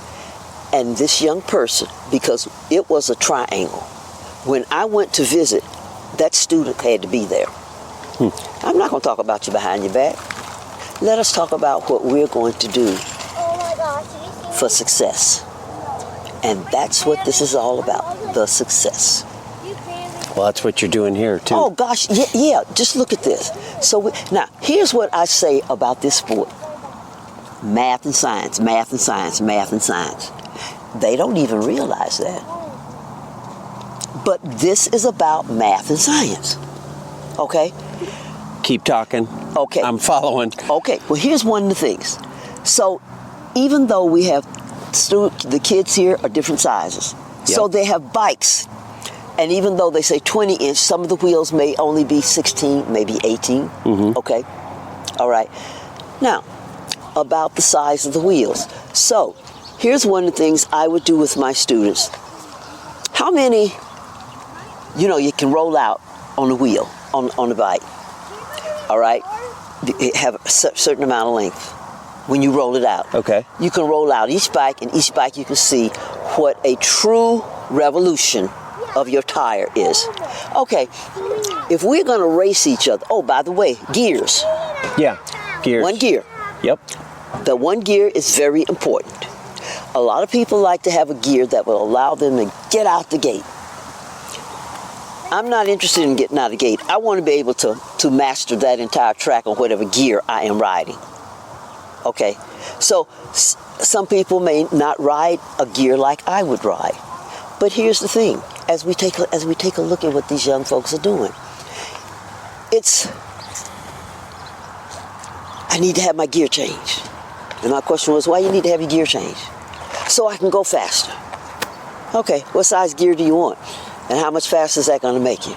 and this young person, because it was a triangle, when I went to visit, that student had to be there. I'm not going to talk about you behind your back. Let us talk about what we're going to do for success. And that's what this is all about, the success. Well, that's what you're doing here, too. Oh, gosh, yeah, just look at this. So, now, here's what I say about this sport. Math and science, math and science, math and science. They don't even realize that. But this is about math and science, okay? Keep talking. Okay. I'm following. Okay, well, here's one of the things. So, even though we have the kids here are different sizes. Yep. So they have bikes. And even though they say 20-inch, some of the wheels may only be 16, maybe 18. Mm-hmm. Okay? All right. Now, about the size of the wheels. So, here's one of the things I would do with my students. How many, you can roll out on the wheel, on the bike? All right? It have a certain amount of length. When you roll it out. Okay. You can roll out each bike, and each bike you can see what a true revolution of your tire is. Okay, if we're going to race each other, oh, by the way, gears. Yeah, gears. One gear. Yep. The one gear is very important. A lot of people like to have a gear that will allow them to get out the gate. I'm not interested in getting out of the gate. I want to be able to master that entire track on whatever gear I am riding. Okay, so some people may not ride a gear like I would ride, but here's the thing: as we take a look at what these young folks are doing, I need to have my gear changed. And my question was, why you need to have your gear changed? So I can go faster. Okay, what size gear do you want? And how much faster is that going to make you?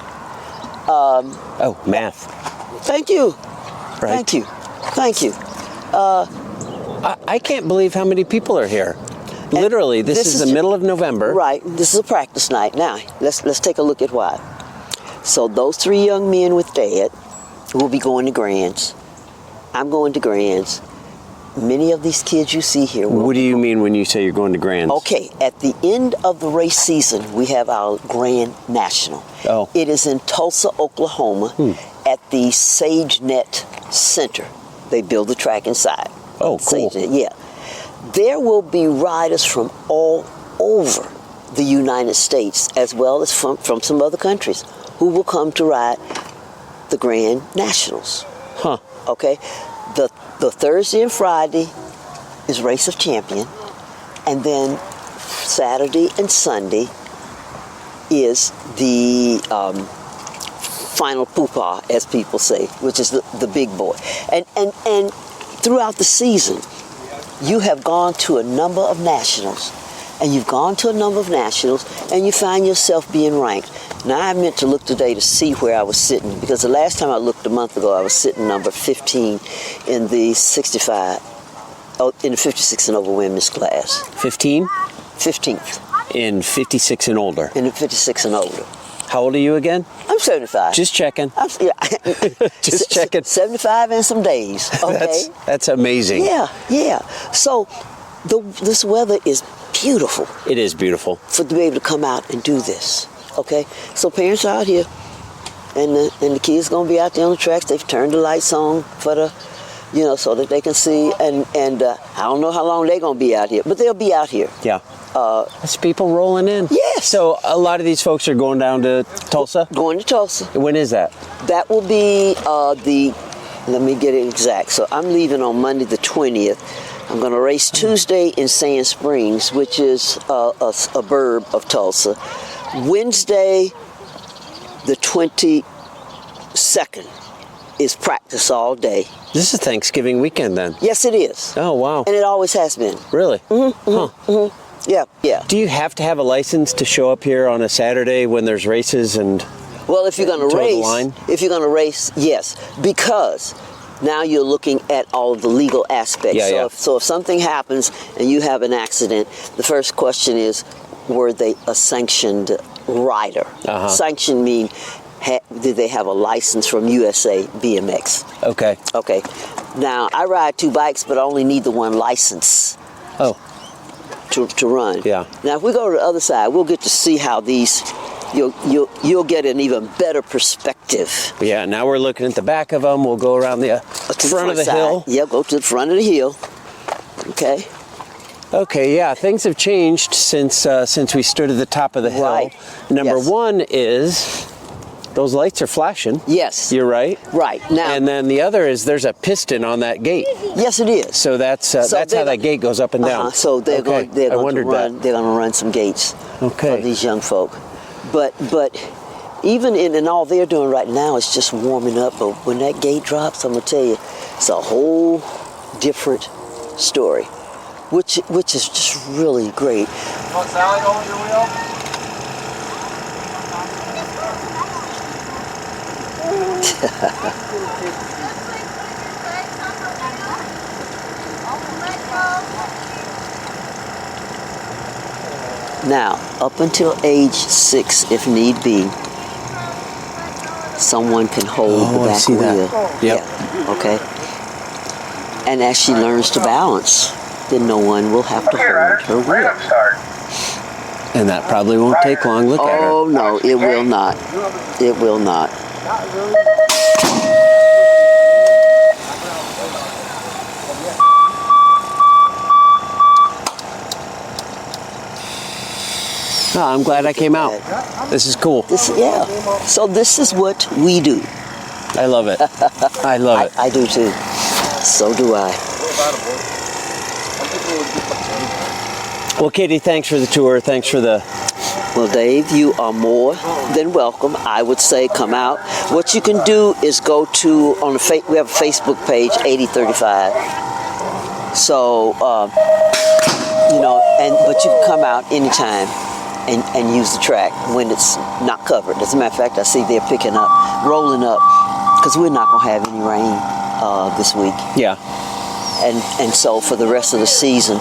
Math. Thank you. Right. Thank you. I can't believe how many people are here. Literally, this is the middle of November. Right. This is a practice night. Now, let's take a look at why. So those 3 young men with Dad will be going to Grands. I'm going to Grands. Many of these kids you see here will. What do you mean when you say you're going to Grands? Okay, at the end of the race season, we have our Grand National. Oh. It is in Tulsa, Oklahoma, at the SageNet Center. They build the track inside. Oh, cool. SageNet, yeah. There will be riders from all over the United States, as well as from some other countries, who will come to ride the Grand Nationals. Huh. Okay? The Thursday and Friday is Race of Champion, and then Saturday and Sunday is the final poopah, as people say, which is the big boy. And throughout the season, you have gone to a number of nationals, and you find yourself being ranked. Now, I meant to look today to see where I was sitting, because the last time I looked a month ago, I was sitting number 15 in the 56 and over women's class. 15? 15th. In 56 and older. In the 56 and older. How old are you again? I'm 75. Just checking. Just checking. 75 and some days. Okay. That's amazing. Yeah. So this weather is beautiful. It is beautiful. To be able to come out and do this. Okay, so parents are out here, and the kids gonna be out there on the tracks. They've turned the lights on for the, so that they can see. And I don't know how long they're gonna be out here, but they'll be out here. Yeah. That's people rolling in. Yes. So a lot of these folks are going down to Tulsa. Going to Tulsa. When is that? That will be Let me get it exact. So I'm leaving on Monday the 20th. I'm gonna race Tuesday in Sand Springs, which is a suburb of Tulsa. Wednesday, the 22nd, is practice all day. This is Thanksgiving weekend then? Yes, it is. Oh, wow. And it always has been. Really? Yeah. Do you have to have a license to show up here on a Saturday when there's races and well, if you're going to race, yes, because now you're looking at all of the legal aspects. So if something happens and you have an accident, the first question is, were they a sanctioned rider? Sanctioned mean, did they have a license from USA BMX? Okay. Now, I ride 2 bikes, but I only need the 1 license to run. Yeah. Now, if we go to the other side, we'll get to see how these, you'll get an even better perspective. Yeah, now we're looking at the back of them. We'll go around the front of the hill. Yeah, go to the front of the hill. Okay. Okay, yeah, things have changed since we stood at the top of the hill. Right. Number 1 is those lights are flashing. Yes. You're right. Right. Now. And then the other is there's a piston on that gate. Yes, it is. So that's how that gate goes up and down. So they're going to run some gates for these young folk. But even in all they're doing right now is just warming up. But when that gate drops, I'm gonna tell you, it's a whole different story. Which is just really great. Want Sally over your wheel? Now, up until age 6, if need be, someone can hold the back wheel. Yep. Yeah. Okay. And as she learns to balance, then no one will have to hold her wheel. And that probably won't take long. Look at her. Oh, no, it will not. It will not. Oh, I'm glad I came out. This is cool. So this is what we do. I love it. I love it. I do too. So do I. Well, Kittie, thanks for the tour. Thanks for the... Well, Dave, you are more than welcome. I would say come out. What you can do is go to, we have a Facebook page, 8035. So, but you can come out anytime and use the track when it's not covered. As a matter of fact, I see they're rolling up, because we're not going to have any rain this week. Yeah. And so for the rest of the season,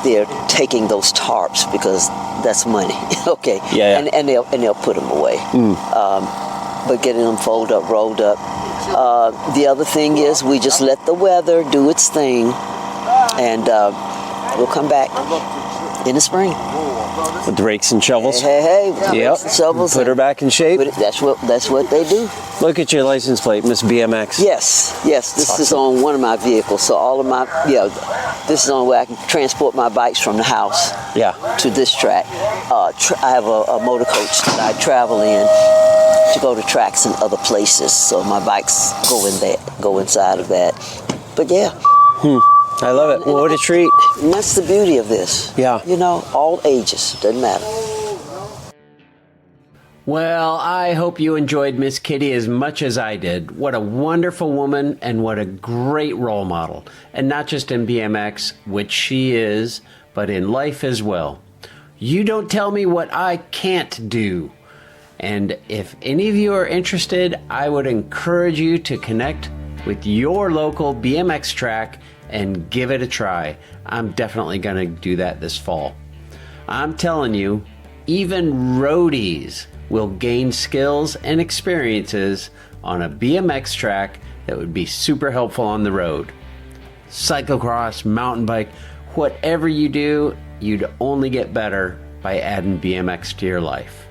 they're taking those tarps because that's money. Okay. Yeah. And they'll put them away. But getting them rolled up. The other thing is we just let the weather do its thing, and we'll come back in the spring. With rakes and shovels. Hey. Yep. Shovels. Put her back in shape. That's what they do. Look at your license plate, Miss BMX. Yes. This is on one of my vehicles. So all of my, this is the only way I can transport my bikes from the house to this track. I have a motor coach that I travel in to go to tracks in other places. So my bikes go inside of that. But I love it. Well, what a treat. And that's the beauty of this. Yeah. All ages. Doesn't matter. Well, I hope you enjoyed Miss Kittie as much as I did. What a wonderful woman and what a great role model. And not just in BMX, which she is, but in life as well. You don't tell me what I can't do. And if any of you are interested, I would encourage you to connect with your local BMX track and give it a try. I'm definitely going to do that this fall. I'm telling you, even roadies will gain skills and experiences on a BMX track that would be super helpful on the road. Cyclocross, mountain bike, whatever you do, you'd only get better by adding BMX to your life.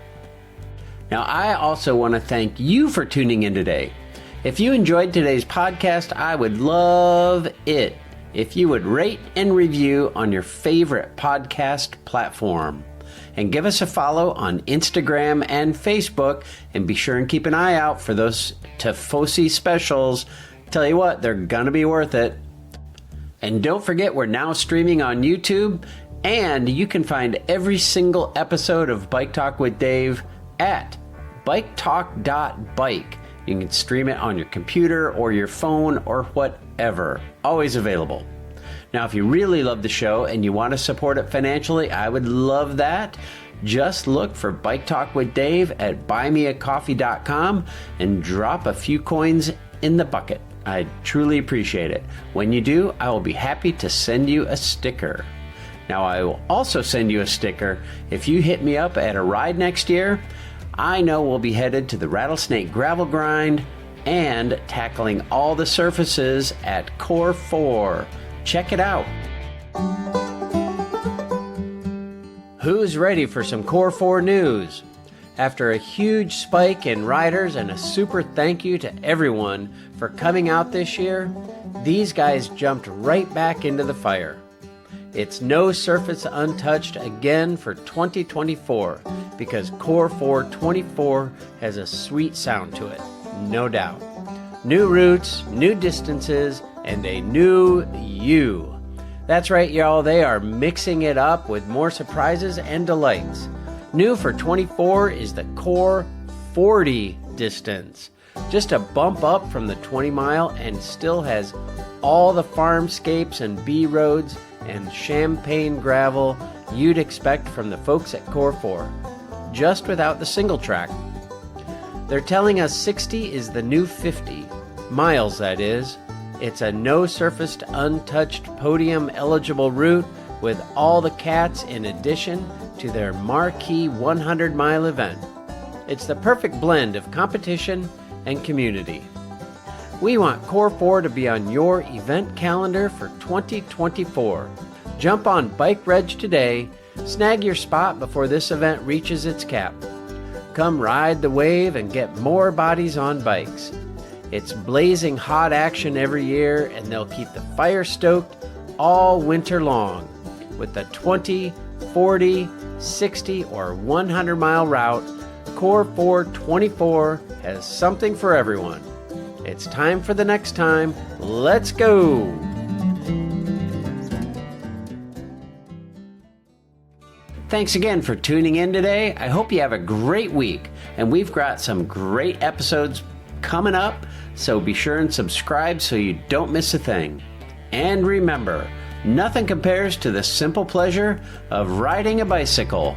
Now, I also want to thank you for tuning in today. If you enjoyed today's podcast, I would love it if you would rate and review on your favorite podcast platform. And give us a follow on Instagram and Facebook, and be sure and keep an eye out for those Tifosi specials. Tell you what, they're gonna be worth it. And don't forget, we're now streaming on YouTube, and you can find every single episode of Bike Talk with Dave at biketalk.bike. You can stream it on your computer or your phone or whatever. Always available. Now, if you really love the show and you want to support it financially, I would love that. Just look for Bike Talk with Dave at buymeacoffee.com and drop a few coins in the bucket. I'd truly appreciate it. When you do, I will be happy to send you a sticker. Now, I will also send you a sticker if you hit me up at a ride next year. I know we'll be headed to the Rattlesnake Gravel Grind and tackling all the surfaces at Core 4. Check it out. Who's ready for some Core 4 news? After a huge spike in riders and a super thank you to everyone for coming out this year, these guys jumped right back into the fire. It's no surface untouched again for 2024 because Core 4 24 has a sweet sound to it, no doubt. New routes, new distances, and a new you. That's right, y'all, they are mixing it up with more surprises and delights. New for 24 is the Core 40 distance. Just a bump up from the 20 mile and still has all the farmscapes and B roads and champagne gravel you'd expect from the folks at Core 4, just without the single track. They're telling us 60 is the new 50, miles that is. It's a no-surfaced, untouched, podium-eligible route with all the cats in addition to their marquee 100-mile event. It's the perfect blend of competition and community. We want Core 4 to be on your event calendar for 2024. Jump on Bike Reg today. Snag your spot before this event reaches its cap. Come ride the wave and get more bodies on bikes. It's blazing hot action every year, and they'll keep the fire stoked all winter long with the 20, 40, 60, or 100 mile route, Core 424 has something for everyone. It's time for the next time. Let's go! Thanks again for tuning in today. I hope you have a great week, and we've got some great episodes coming up, so be sure and subscribe so you don't miss a thing. And remember, nothing compares to the simple pleasure of riding a bicycle.